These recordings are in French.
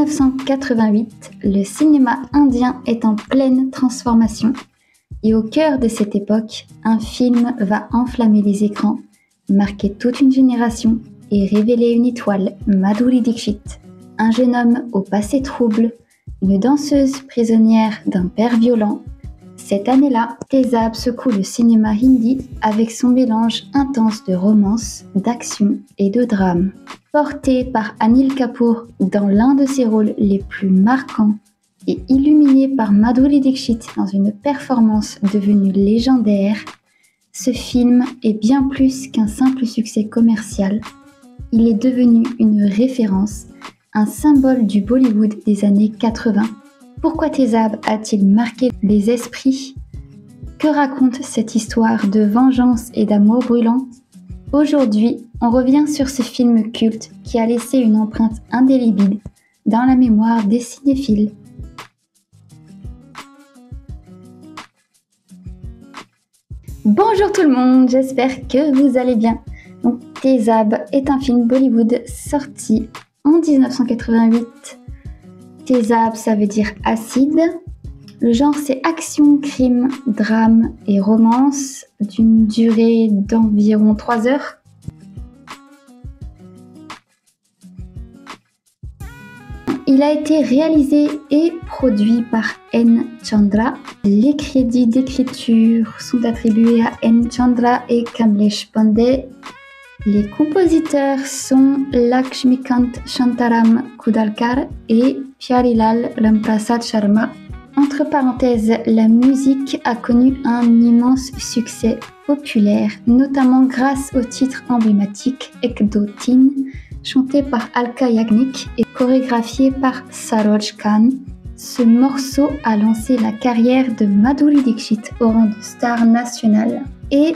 1988, le cinéma indien est en pleine transformation. Et au cœur de cette époque, un film va enflammer les écrans, marquer toute une génération et révéler une étoile, Madhuri Dixit. Un jeune homme au passé trouble, une danseuse prisonnière d'un père violent. Cette année-là, Tezab secoue le cinéma hindi avec son mélange intense de romance, d'action et de drame. Porté par Anil Kapoor dans l'un de ses rôles les plus marquants et illuminé par Madhuri Dixit dans une performance devenue légendaire, ce film est bien plus qu'un simple succès commercial. Il est devenu une référence, un symbole du Bollywood des années 80. Pourquoi Tezab a-t-il marqué les esprits ? Que raconte cette histoire de vengeance et d'amour brûlant ? Aujourd'hui, on revient sur ce film culte qui a laissé une empreinte indélébile dans la mémoire des cinéphiles. Bonjour tout le monde, j'espère que vous allez bien. Donc, Tezab est un film Bollywood sorti en 1988. Tezab, ça veut dire acide. Le genre, c'est action, crime, drame et romance d'une durée d'environ 3 heures. Il a été réalisé et produit par N. Chandra. Les crédits d'écriture sont attribués à N. Chandra et Kamlesh Pandey. Les compositeurs sont Lakshmikant Shantaram Kudalkar et Pyarilal Ramprasad Sharma. Entre parenthèses, la musique a connu un immense succès populaire, notamment grâce au titre emblématique Ek Do Teen, chanté par Alka Yagnik et chorégraphié par Saroj Khan. Ce morceau a lancé la carrière de Madhuri Dixit au rang de star nationale. Et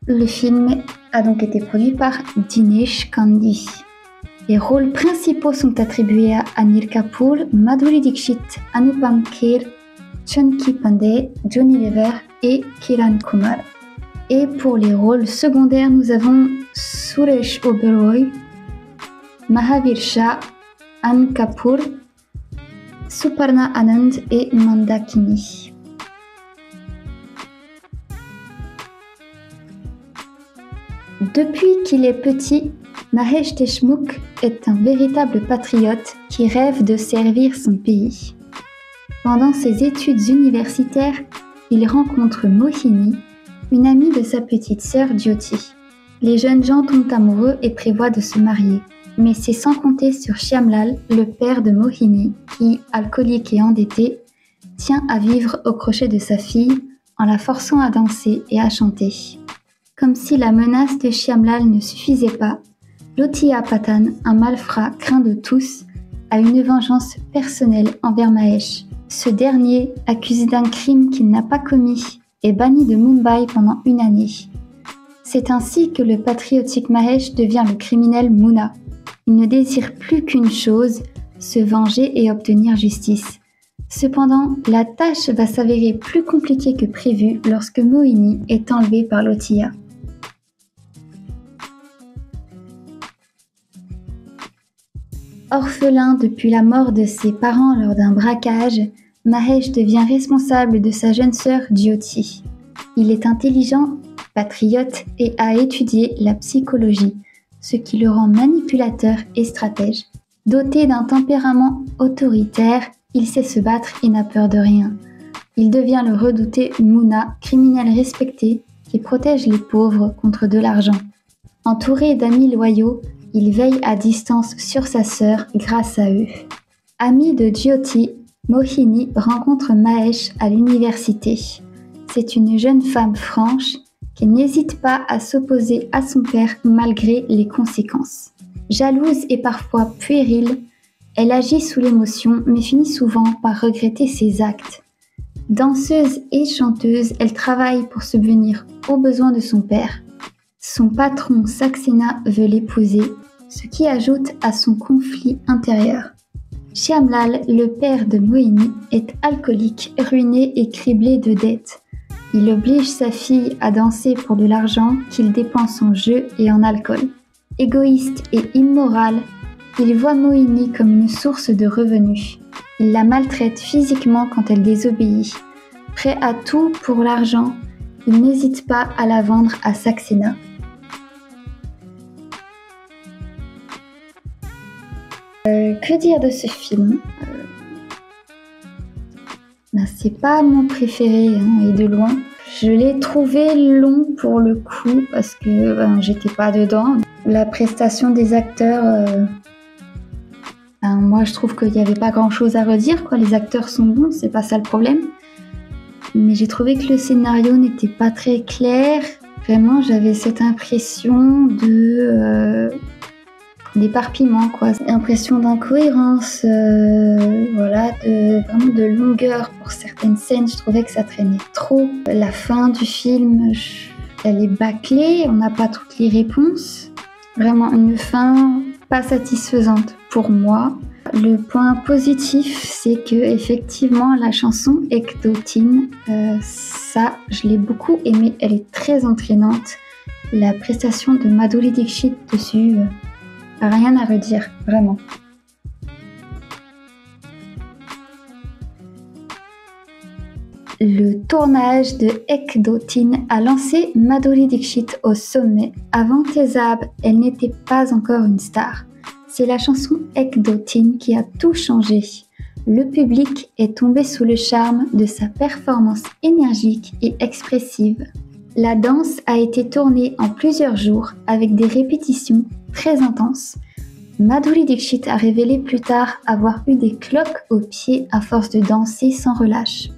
le film a donc été produit par Dinesh Kandhi. Les rôles principaux sont attribués à Anil Kapoor, Madhuri Dixit, Anupam Kher, Chunky Pandey, Johnny Lever et Kiran Kumar. Et pour les rôles secondaires, nous avons Suresh Oberoi, Mahavir Shah, Ann Kapoor, Suparna Anand et Mandakini. Depuis qu'il est petit, Mahesh Deshmukh est un véritable patriote qui rêve de servir son pays. Pendant ses études universitaires, il rencontre Mohini, une amie de sa petite sœur Jyoti. Les jeunes gens tombent amoureux et prévoient de se marier. Mais c'est sans compter sur Shyamlal, le père de Mohini, qui, alcoolique et endetté, tient à vivre au crochet de sa fille en la forçant à danser et à chanter. Comme si la menace de Shyamlal ne suffisait pas, Lotia Patan, un malfrat craint de tous, a une vengeance personnelle envers Mahesh. Ce dernier, accusé d'un crime qu'il n'a pas commis, est banni de Mumbai pendant 1 année. C'est ainsi que le patriotique Mahesh devient le criminel Muna. Il ne désire plus qu'une chose, se venger et obtenir justice. Cependant, la tâche va s'avérer plus compliquée que prévu lorsque Mohini est enlevée par Lotia. Orphelin depuis la mort de ses parents lors d'un braquage, Mahesh devient responsable de sa jeune sœur Jyoti. Il est intelligent, patriote et a étudié la psychologie, ce qui le rend manipulateur et stratège. Doté d'un tempérament autoritaire, il sait se battre et n'a peur de rien. Il devient le redouté Muna, criminel respecté qui protège les pauvres contre de l'argent. Entouré d'amis loyaux, il veille à distance sur sa sœur grâce à eux. Ami de Jyoti, Mohini rencontre Mahesh à l'université. C'est une jeune femme franche qui n'hésite pas à s'opposer à son père malgré les conséquences. Jalouse et parfois puérile, elle agit sous l'émotion mais finit souvent par regretter ses actes. Danseuse et chanteuse, elle travaille pour subvenir aux besoins de son père. Son patron Saxena veut l'épouser, ce qui ajoute à son conflit intérieur. Shyamlal, le père de Mohini, est alcoolique, ruiné et criblé de dettes. Il oblige sa fille à danser pour de l'argent qu'il dépense en jeux et en alcool. Égoïste et immoral, Il voit Mohini comme une source de revenus. Il la maltraite physiquement quand elle désobéit. Prêt à tout pour l'argent, il n'hésite pas à la vendre à Saxena. Que dire de ce film? C'est pas mon préféré, et de loin. Je l'ai trouvé long pour le coup parce que j'étais pas dedans. La prestation des acteurs, moi je trouve qu'il n'y avait pas grand chose à redire, quoi. Les acteurs sont bons, c'est pas ça le problème. Mais j'ai trouvé que le scénario n'était pas très clair. Vraiment, j'avais cette impression d'éparpillement, quoi. Impression d'incohérence, vraiment de longueur pour certaines scènes. Je trouvais que ça traînait trop. La fin du film, elle est bâclée, on n'a pas toutes les réponses. Vraiment une fin pas satisfaisante pour moi. Le point positif, c'est que effectivement la chanson Ekdotin, ça je l'ai beaucoup aimée, elle est très entraînante. La prestation de Madhuri Dixit dessus, rien à redire, vraiment. Le tournage de Ekdotin a lancé Madhuri Dixit au sommet. Avant Tezab, elle n'était pas encore une star. C'est la chanson Ekdotin qui a tout changé. Le public est tombé sous le charme de sa performance énergique et expressive. La danse a été tournée en plusieurs jours avec des répétitions très intenses. Madhuri Dixit a révélé plus tard avoir eu des cloques aux pieds à force de danser sans relâche.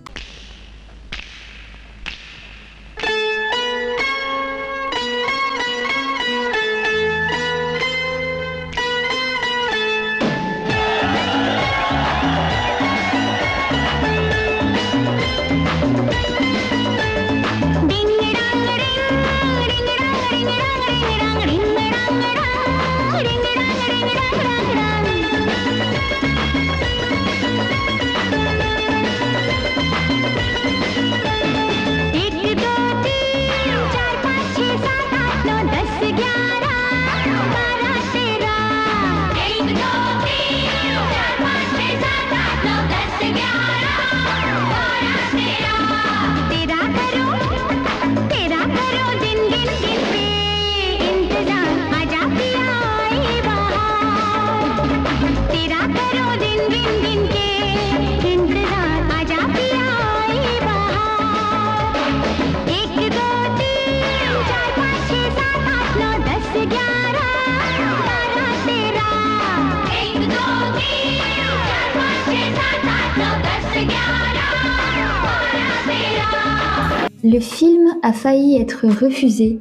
Le film a failli être refusé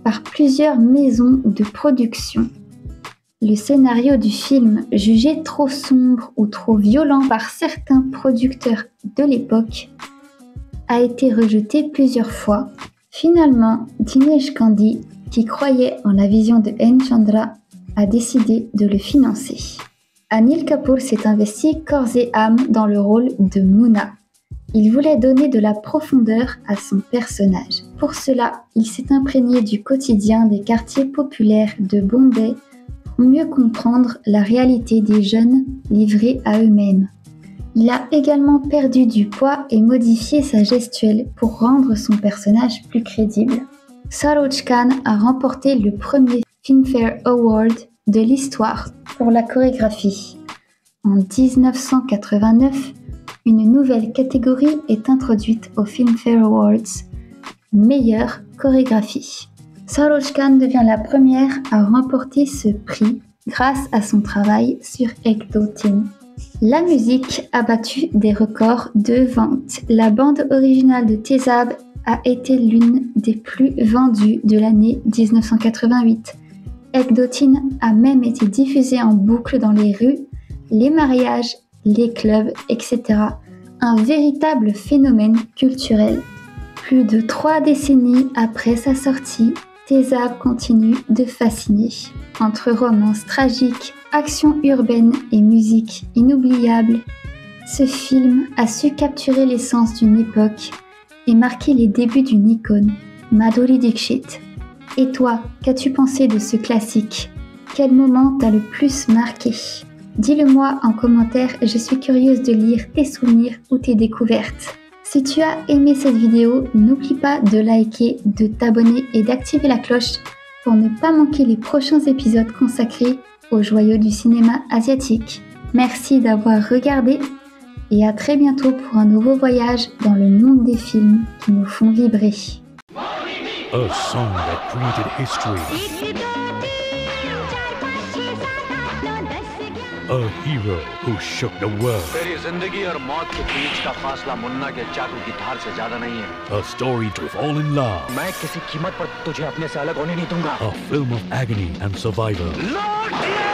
par plusieurs maisons de production. Le scénario du film, jugé trop sombre ou trop violent par certains producteurs de l'époque, a été rejeté plusieurs fois. Finalement, Dinesh Gandhi, qui croyait en la vision de N. Chandra, a décidé de le financer. Anil Kapoor s'est investi corps et âme dans le rôle de Moona. Il voulait donner de la profondeur à son personnage. Pour cela, il s'est imprégné du quotidien des quartiers populaires de Bombay pour mieux comprendre la réalité des jeunes livrés à eux-mêmes. Il a également perdu du poids et modifié sa gestuelle pour rendre son personnage plus crédible. Saroj Khan a remporté le premier Filmfare Award de l'histoire pour la chorégraphie. En 1989, une nouvelle catégorie est introduite aux Filmfare Awards, meilleure chorégraphie. Saroj Khan devient la première à remporter ce prix grâce à son travail sur Ekdotin. La musique a battu des records de vente. La bande originale de Tezab a été l'une des plus vendues de l'année 1988. Ekdotin a même été diffusée en boucle dans les rues, les mariages, les clubs, etc. Un véritable phénomène culturel. Plus de 3 décennies après sa sortie, Tezab continue de fasciner. Entre romances tragiques, action urbaine et musique inoubliable, ce film a su capturer l'essence d'une époque et marquer les débuts d'une icône, Madhuri Dixit. Et toi, qu'as-tu pensé de ce classique ? quel moment t'a le plus marqué? Dis-le-moi en commentaire, je suis curieuse de lire tes souvenirs ou tes découvertes. Si tu as aimé cette vidéo, n'oublie pas de liker, de t'abonner et d'activer la cloche pour ne pas manquer les prochains épisodes consacrés aux joyaux du cinéma asiatique. Merci d'avoir regardé et à très bientôt pour un nouveau voyage dans le monde des films qui nous font vibrer. A song that created history. A hero who shook the world. तेरी जिंदगी और मौत के बीच का फासला मुन्ना के चाकू की धार से ज्यादा नहीं है. A story to fall in love. मैं किसी कीमत पर तुझे अपने से अलग होने नहीं दूंगा. A film of agony and survival. लौट